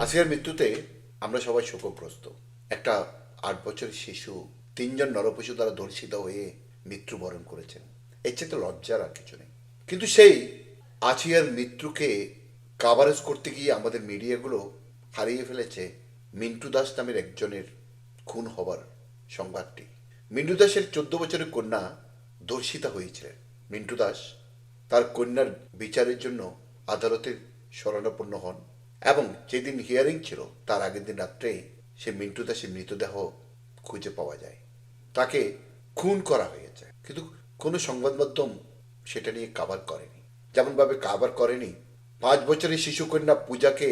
আসিয়ার মৃত্যুতে আমরা সবাই শোকগ্রস্ত। একটা 8 বছরের শিশু, 3জন নরপশু দ্বারা ধর্ষিত হয়ে মৃত্যুবরণ করেছেন। এর চেয়ে তো লজ্জার আর কিছু নেই। কিন্তু সেই আসিয়ার মৃত্যুকে কাভারেজ করতে গিয়ে আমাদের মিডিয়াগুলো হারিয়ে ফেলেছে মিন্টু দাস নামের একজনের খুন হবার সংবাদটি। মিন্টু দাসের 14 বছরের কন্যা ধর্ষিতা হয়েছিলেন। মিন্টু দাস তার কন্যার বিচারের জন্য আদালতের শরণাপন্ন হন এবং যেদিন হিয়ারিং ছিল তার আগের দিন রাত্রে সে মিন্টু দাসের মৃতদেহ খুঁজে পাওয়া যায়। তাকে খুন করা হয়েছে, কিন্তু কোনো সংবাদ মাধ্যম সেটা নিয়ে কাভার করেনি। যেমনভাবে কাভার করেনি 5 বছরের শিশুকন্যা পূজাকে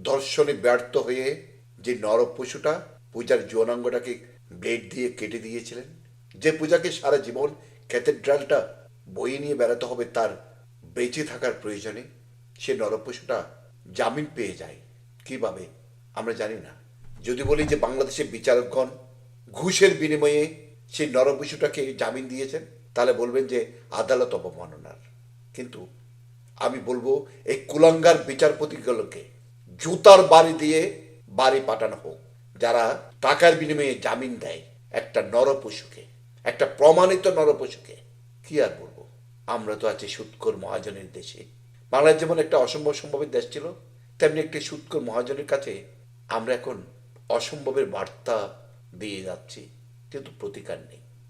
ধর্ষণে ব্যর্থ হয়ে যে নরপশুটা পূজার যৌনাঙ্গটাকে ব্লেড দিয়ে কেটে দিয়েছিলেন, যে পূজাকে সারা জীবন ক্যাথেড্রালটা বয়ে নিয়ে বেড়াতে হবে তার বেঁচে থাকার প্রয়োজনে, সে নরপশুটা জামিন পেয়ে যায় কিভাবে আমরা জানি না। যদি বলি যে বাংলাদেশের বিচারকগণ ঘুষের বিনিময়ে সেই নরপশুটাকে জামিন দিয়েছেন, তাহলে বলবেন যে আদালত অবমাননার। কিন্তু আমি বলবো এই কুলাঙ্গার বিচারপতিগুলোকে জুতার বাড়ি দিয়ে বাড়ি পাঠানো হোক, যারা টাকার বিনিময়ে জামিন দেয় একটা নরপশুকে, একটা প্রমাণিত নরপশুকে। কি আর বলবো, আমরা তো আছি সুৎখোর মহাজনের দেশে। বাংলাদেশ যেমন একটা অসম্ভব সম্ভবের দেশ ছিল, তেমনি একটি সুৎখোর মহাজনের কাছে আমরা এখন অসম্ভবের বার্তা দিয়ে যাচ্ছি, কিন্তু প্রতিকার নেই।